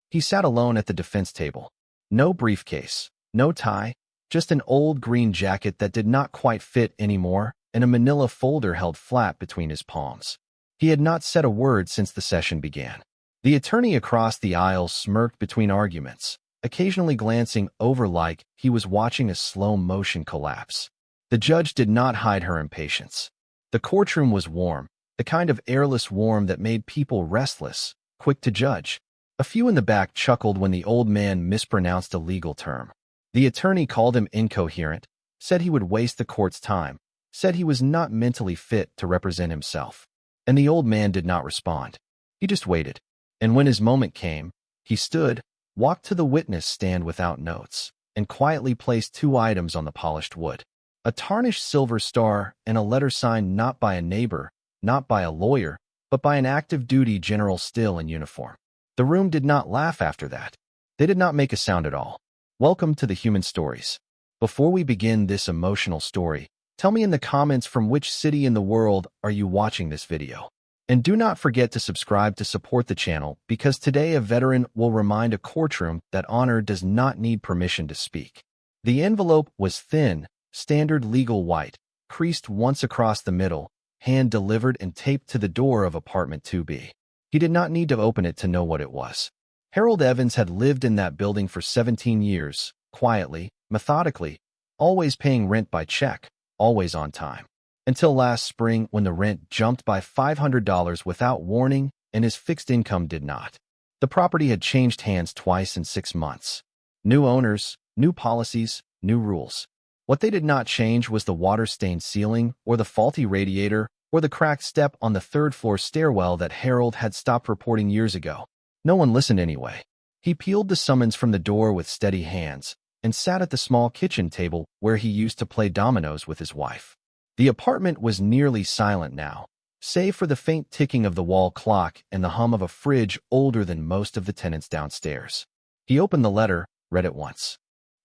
He sat alone at the defense table. No briefcase, no tie, just an old green jacket that did not quite fit anymore, and a manila folder held flat between his palms. He had not said a word since the session began. The attorney across the aisle smirked between arguments, occasionally glancing over like he was watching a slow-motion collapse. The judge did not hide her impatience. The courtroom was warm, the kind of airless warm that made people restless, quick to judge. A few in the back chuckled when the old man mispronounced a legal term. The attorney called him incoherent, said he would waste the court's time, said he was not mentally fit to represent himself. And the old man did not respond. He just waited. And when his moment came, he stood, walked to the witness stand without notes, and quietly placed 2 items on the polished wood. A tarnished silver star and a letter signed not by a neighbor, not by a lawyer, but by an active duty general still in uniform. The room did not laugh after that. They did not make a sound at all. Welcome to the Human Stories. Before we begin this emotional story, tell me in the comments from which city in the world are you watching this video. And do not forget to subscribe to support the channel, because today a veteran will remind a courtroom that honor does not need permission to speak. The envelope was thin, standard legal white, creased once across the middle, hand-delivered and taped to the door of apartment 2B. He did not need to open it to know what it was. Harold Evans had lived in that building for 17 years, quietly, methodically, always paying rent by check, always on time. Until last spring when the rent jumped by $500 without warning and his fixed income did not. The property had changed hands twice in 6 months. New owners, new policies, new rules. What they did not change was the water-stained ceiling or the faulty radiator or the cracked step on the third-floor stairwell that Harold had stopped reporting years ago. No one listened anyway. He peeled the summons from the door with steady hands and sat at the small kitchen table where he used to play dominoes with his wife. The apartment was nearly silent now, save for the faint ticking of the wall clock and the hum of a fridge older than most of the tenants downstairs. He opened the letter, read it once.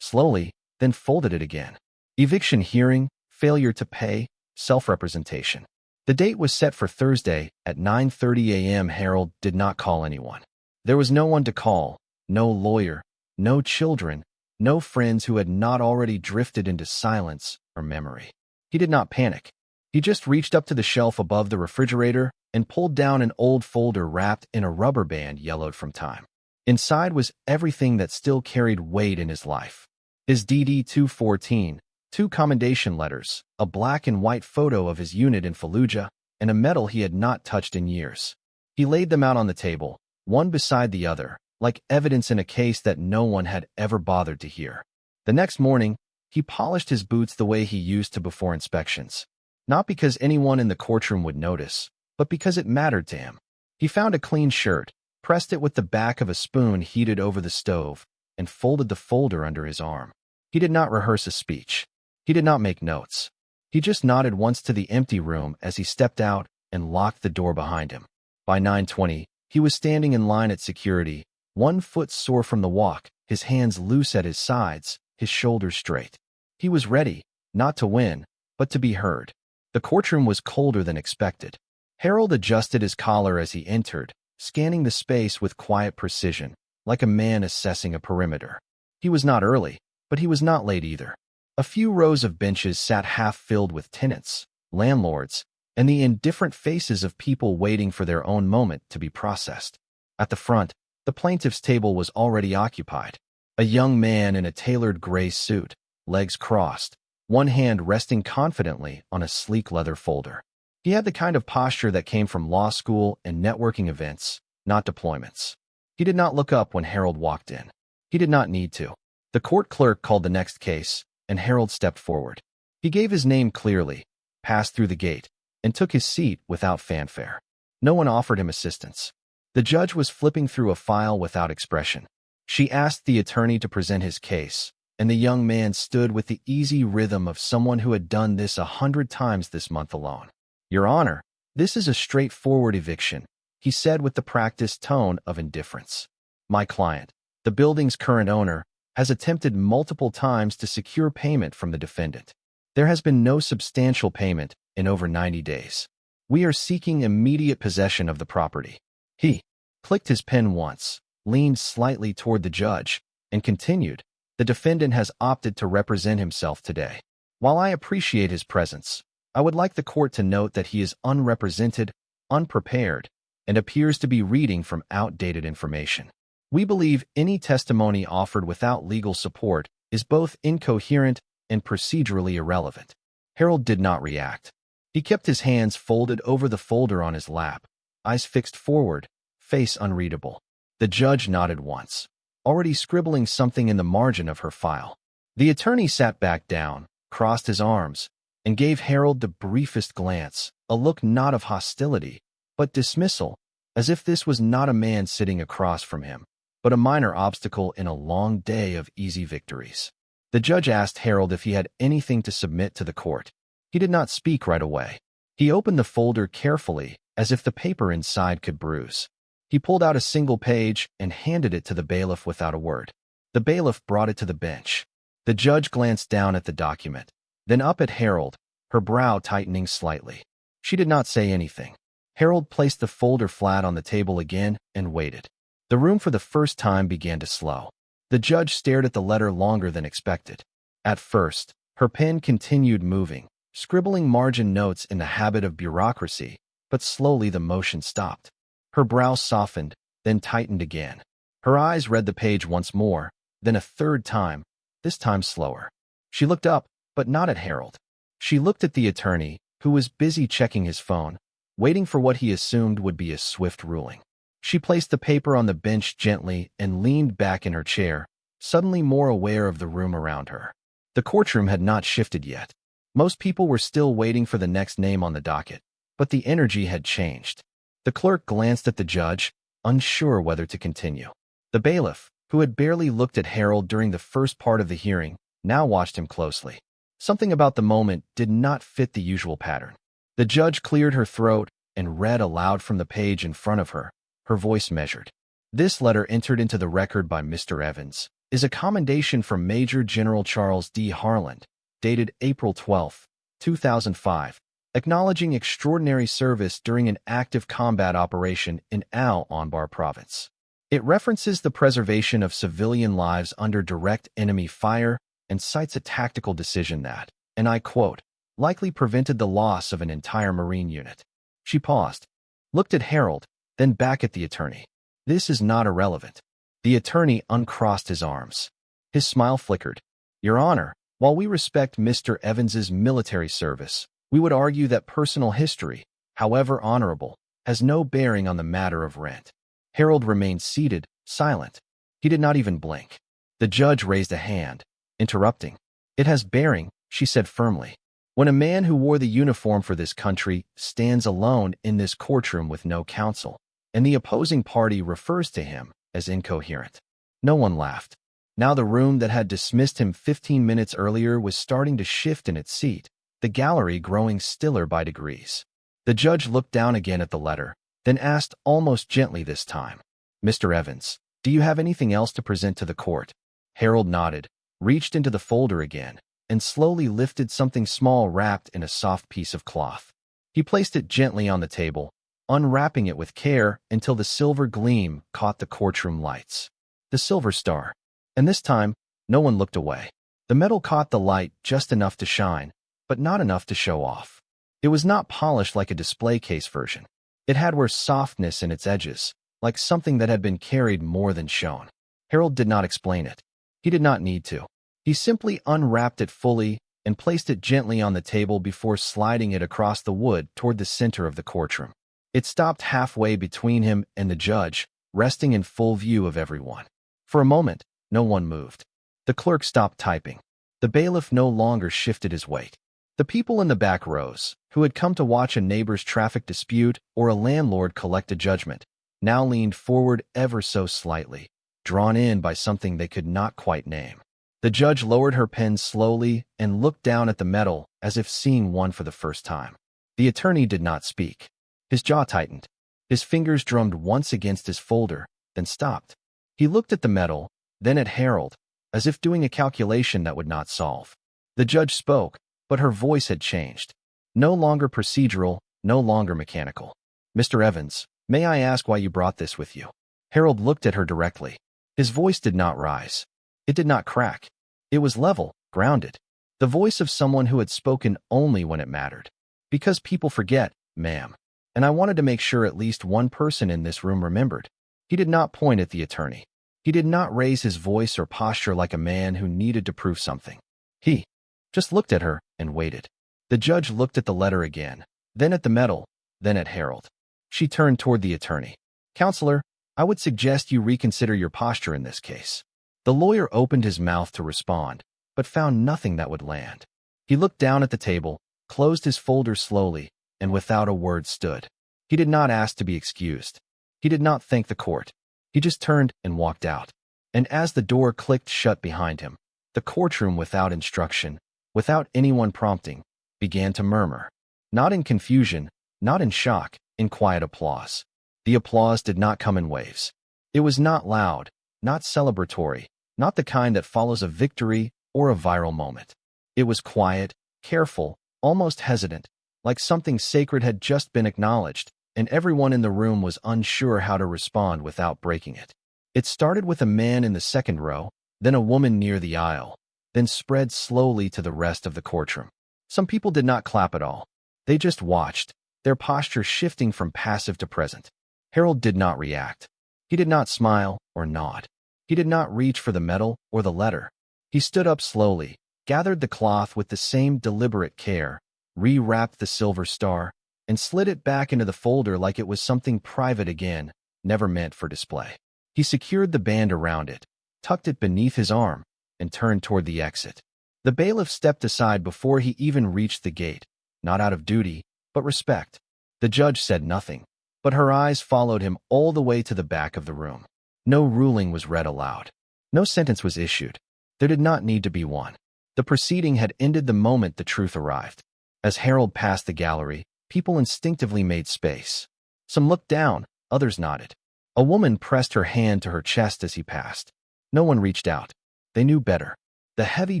Slowly, then folded it again. Eviction hearing, failure to pay, self-representation. The date was set for Thursday at 9:30 a.m. Harold did not call anyone. There was no one to call, no lawyer, no children, no friends who had not already drifted into silence or memory. He did not panic. He just reached up to the shelf above the refrigerator and pulled down an old folder wrapped in a rubber band yellowed from time. Inside was everything that still carried weight in his life. His DD-214, 2 commendation letters, a black and white photo of his unit in Fallujah, and a medal he had not touched in years. He laid them out on the table, one beside the other, like evidence in a case that no one had ever bothered to hear. The next morning, he polished his boots the way he used to before inspections. Not because anyone in the courtroom would notice, but because it mattered to him. He found a clean shirt, pressed it with the back of a spoon heated over the stove, and folded the folder under his arm. He did not rehearse a speech. He did not make notes. He just nodded once to the empty room as he stepped out and locked the door behind him. By 9:20, he was standing in line at security, 1 foot sore from the walk, his hands loose at his sides, his shoulders straight. He was ready, not to win, but to be heard. The courtroom was colder than expected. Harold adjusted his collar as he entered, scanning the space with quiet precision, like a man assessing a perimeter. He was not early, but he was not late either. A few rows of benches sat half-filled with tenants, landlords, and the indifferent faces of people waiting for their own moment to be processed. At the front, the plaintiff's table was already occupied. A young man in a tailored gray suit, legs crossed, one hand resting confidently on a sleek leather folder. He had the kind of posture that came from law school and networking events, not deployments. He did not look up when Harold walked in. He did not need to. The court clerk called the next case, and Harold stepped forward. He gave his name clearly, passed through the gate, and took his seat without fanfare. No one offered him assistance. The judge was flipping through a file without expression. She asked the attorney to present his case, and the young man stood with the easy rhythm of someone who had done this 100 times this month alone. "Your Honor, this is a straightforward eviction," he said with the practiced tone of indifference. "My client, the building's current owner, has attempted multiple times to secure payment from the defendant. There has been no substantial payment in over 90 days. We are seeking immediate possession of the property." He clicked his pen once, leaned slightly toward the judge, and continued, "The defendant has opted to represent himself today. While I appreciate his presence, I would like the court to note that he is unrepresented, unprepared, and appears to be reading from outdated information. We believe any testimony offered without legal support is both incoherent and procedurally irrelevant." Harold did not react. He kept his hands folded over the folder on his lap, eyes fixed forward, face unreadable. The judge nodded once, already scribbling something in the margin of her file. The attorney sat back down, crossed his arms, and gave Harold the briefest glance, a look not of hostility, but dismissal, as if this was not a man sitting across from him, but a minor obstacle in a long day of easy victories. The judge asked Harold if he had anything to submit to the court. He did not speak right away. He opened the folder carefully, as if the paper inside could bruise. He pulled out a single page and handed it to the bailiff without a word. The bailiff brought it to the bench. The judge glanced down at the document, then up at Harold, her brow tightening slightly. She did not say anything. Harold placed the folder flat on the table again and waited. The room for the first time began to slow. The judge stared at the letter longer than expected. At first, her pen continued moving, scribbling margin notes in the habit of bureaucracy, but slowly the motion stopped. Her brow softened, then tightened again. Her eyes read the page once more, then a third time, this time slower. She looked up, but not at Harold. She looked at the attorney, who was busy checking his phone, waiting for what he assumed would be a swift ruling. She placed the paper on the bench gently and leaned back in her chair, suddenly more aware of the room around her. The courtroom had not shifted yet. Most people were still waiting for the next name on the docket, but the energy had changed. The clerk glanced at the judge, unsure whether to continue. The bailiff, who had barely looked at Harold during the first part of the hearing, now watched him closely. Something about the moment did not fit the usual pattern. The judge cleared her throat and read aloud from the page in front of her, her voice measured. "This letter entered into the record by Mr. Evans is a commendation from Major General Charles D. Harland, dated April 12, 2005, acknowledging extraordinary service during an active combat operation in Al-Anbar province. It references the preservation of civilian lives under direct enemy fire and cites a tactical decision that, and I quote, likely prevented the loss of an entire Marine unit." She paused, looked at Harold, then back at the attorney. "This is not irrelevant." The attorney uncrossed his arms. His smile flickered. "Your Honor, while we respect Mr. Evans's military service, we would argue that personal history, however honorable, has no bearing on the matter of rent." Harold remained seated, silent. He did not even blink. The judge raised a hand, interrupting. "It has bearing," she said firmly. "When a man who wore the uniform for this country stands alone in this courtroom with no counsel, and the opposing party refers to him as incoherent." No one laughed. Now the room that had dismissed him 15 minutes earlier was starting to shift in its seat, the gallery growing stiller by degrees. The judge looked down again at the letter, then asked almost gently this time, "Mr. Evans, do you have anything else to present to the court?" Harold nodded, reached into the folder again, and slowly lifted something small wrapped in a soft piece of cloth. He placed it gently on the table, unwrapping it with care until the silver gleam caught the courtroom lights. The silver star. And this time, no one looked away. The metal caught the light just enough to shine, but not enough to show off. It was not polished like a display case version. It had softness in its edges, like something that had been carried more than shown. Harold did not explain it. He did not need to. He simply unwrapped it fully and placed it gently on the table before sliding it across the wood toward the center of the courtroom. It stopped halfway between him and the judge, resting in full view of everyone. For a moment, no one moved. The clerk stopped typing. The bailiff no longer shifted his weight. The people in the back rows, who had come to watch a neighbor's traffic dispute or a landlord collect a judgment, now leaned forward ever so slightly, drawn in by something they could not quite name. The judge lowered her pen slowly and looked down at the metal as if seeing one for the first time. The attorney did not speak. His jaw tightened. His fingers drummed once against his folder, then stopped. He looked at the metal, then at Harold, as if doing a calculation that would not solve. The judge spoke, but her voice had changed. No longer procedural, no longer mechanical. "Mr. Evans, may I ask why you brought this with you?" Harold looked at her directly. His voice did not rise. It did not crack. It was level, grounded. The voice of someone who had spoken only when it mattered. Because people forget, ma'am. And I wanted to make sure at least one person in this room remembered. He did not point at the attorney. He did not raise his voice or posture like a man who needed to prove something. He just looked at her and waited. The judge looked at the letter again, then at the medal, then at Harold. She turned toward the attorney. Counselor, I would suggest you reconsider your posture in this case. The lawyer opened his mouth to respond, but found nothing that would land. He looked down at the table, closed his folder slowly, and without a word stood. He did not ask to be excused. He did not thank the court. He just turned and walked out. And as the door clicked shut behind him, the courtroom, without instruction, without anyone prompting, began to murmur. Not in confusion, not in shock, in quiet applause. The applause did not come in waves. It was not loud, not celebratory, not the kind that follows a victory or a viral moment. It was quiet, careful, almost hesitant, like something sacred had just been acknowledged, and everyone in the room was unsure how to respond without breaking it. It started with a man in the second row, then a woman near the aisle, then spread slowly to the rest of the courtroom. Some people did not clap at all. They just watched, their posture shifting from passive to present. Harold did not react. He did not smile or nod. He did not reach for the medal or the letter. He stood up slowly, gathered the cloth with the same deliberate care, rewrapped the silver star, and slid it back into the folder like it was something private again, never meant for display. He secured the band around it, tucked it beneath his arm, and turned toward the exit. The bailiff stepped aside before he even reached the gate, not out of duty, but respect. The judge said nothing, but her eyes followed him all the way to the back of the room. No ruling was read aloud. No sentence was issued. There did not need to be one. The proceeding had ended the moment the truth arrived. As Harold passed the gallery, people instinctively made space. Some looked down, others nodded. A woman pressed her hand to her chest as he passed. No one reached out. They knew better. The heavy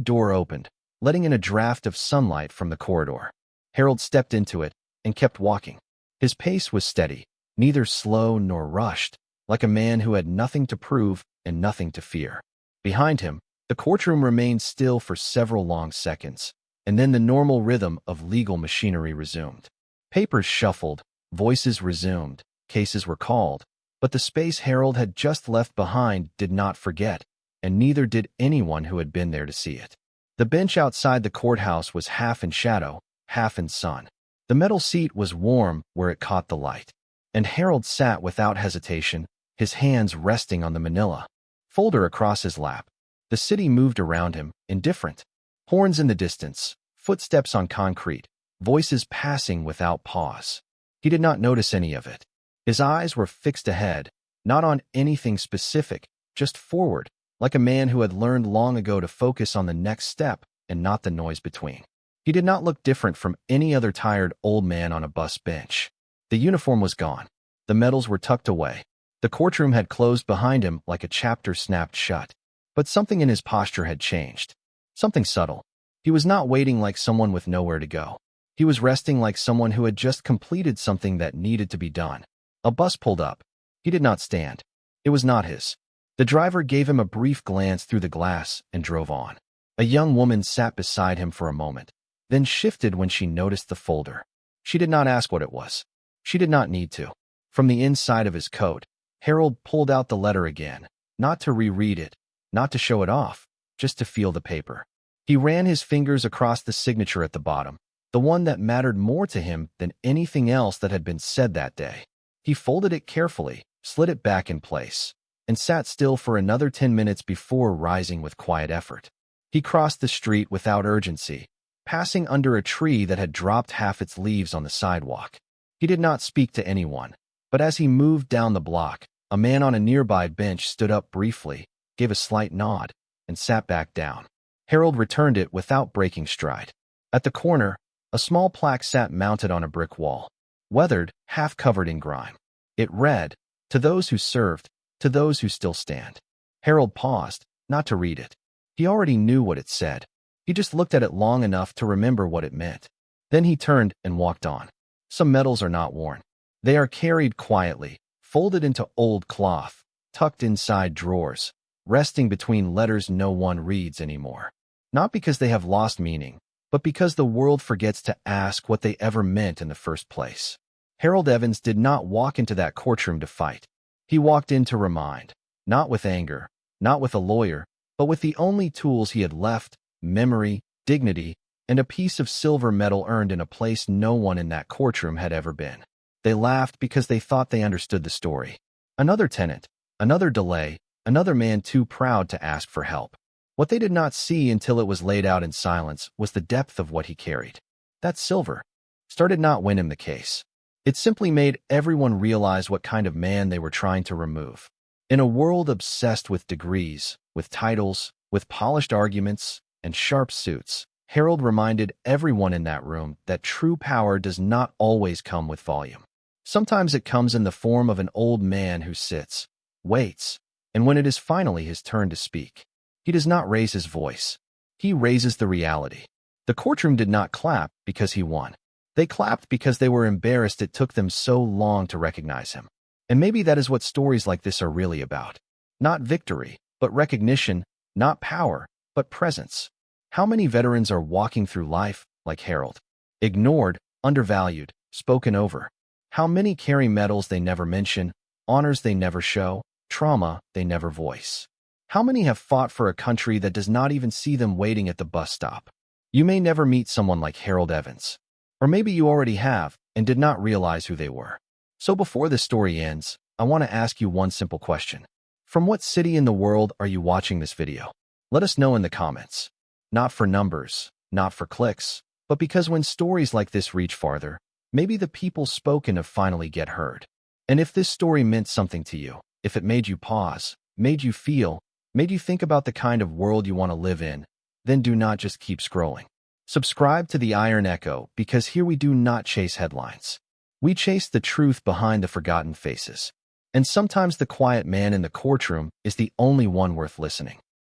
door opened, letting in a draft of sunlight from the corridor. Harold stepped into it and kept walking. His pace was steady, neither slow nor rushed, like a man who had nothing to prove and nothing to fear. Behind him, the courtroom remained still for several long seconds, and then the normal rhythm of legal machinery resumed. Papers shuffled, voices resumed, cases were called, but the space Harold had just left behind did not forget, and neither did anyone who had been there to see it. The bench outside the courthouse was half in shadow, half in sun. The metal seat was warm where it caught the light, and Harold sat without hesitation, his hands resting on the manila folder across his lap. The city moved around him, indifferent. Horns in the distance, footsteps on concrete, voices passing without pause. He did not notice any of it. His eyes were fixed ahead, not on anything specific, just forward, like a man who had learned long ago to focus on the next step and not the noise between. He did not look different from any other tired old man on a bus bench. The uniform was gone. The medals were tucked away. The courtroom had closed behind him like a chapter snapped shut. But something in his posture had changed. Something subtle. He was not waiting like someone with nowhere to go. He was resting like someone who had just completed something that needed to be done. A bus pulled up. He did not stand. It was not his. The driver gave him a brief glance through the glass and drove on. A young woman sat beside him for a moment, then shifted when she noticed the folder. She did not ask what it was. She did not need to. From the inside of his coat, Harold pulled out the letter again, not to reread it, not to show it off, just to feel the paper. He ran his fingers across the signature at the bottom, the one that mattered more to him than anything else that had been said that day. He folded it carefully, slid it back in place, and sat still for another 10 minutes before rising with quiet effort. He crossed the street without urgency, passing under a tree that had dropped half its leaves on the sidewalk. He did not speak to anyone, but as he moved down the block, a man on a nearby bench stood up briefly, gave a slight nod, and sat back down. Harold returned it without breaking stride. At the corner, a small plaque sat mounted on a brick wall, weathered, half covered in grime. It read, "To those who served, to those who still stand." Harold paused, not to read it. He already knew what it said. He just looked at it long enough to remember what it meant. Then he turned and walked on. Some medals are not worn. They are carried quietly, folded into old cloth, tucked inside drawers, resting between letters no one reads anymore. Not because they have lost meaning, but because the world forgets to ask what they ever meant in the first place. Harold Evans did not walk into that courtroom to fight. He walked in to remind, not with anger, not with a lawyer, but with the only tools he had left: memory, dignity, and a piece of silver metal earned in a place no one in that courtroom had ever been. They laughed because they thought they understood the story. Another tenant, another delay, another man too proud to ask for help. What they did not see until it was laid out in silence was the depth of what he carried. That silver star did not win him the case. It simply made everyone realize what kind of man they were trying to remove. In a world obsessed with degrees, with titles, with polished arguments, and sharp suits, Harold reminded everyone in that room that true power does not always come with volume. Sometimes it comes in the form of an old man who sits, waits, and when it is finally his turn to speak, he does not raise his voice. He raises the reality. The courtroom did not clap because he won. They clapped because they were embarrassed it took them so long to recognize him. And maybe that is what stories like this are really about. Not victory, but recognition; not power, but presence. How many veterans are walking through life like Harold? Ignored, undervalued, spoken over. How many carry medals they never mention, honors they never show, trauma they never voice? How many have fought for a country that does not even see them waiting at the bus stop? You may never meet someone like Harold Evans. Or maybe you already have and did not realize who they were. So before this story ends, I want to ask you one simple question. From what city in the world are you watching this video? Let us know in the comments. Not for numbers, not for clicks, but because when stories like this reach farther, maybe the people spoken of finally get heard. And if this story meant something to you, if it made you pause, made you feel, made you think about the kind of world you want to live in, then do not just keep scrolling. Subscribe to the Iron Echo, because here we do not chase headlines. We chase the truth behind the forgotten faces. And sometimes the quiet man in the courtroom is the only one worth listening.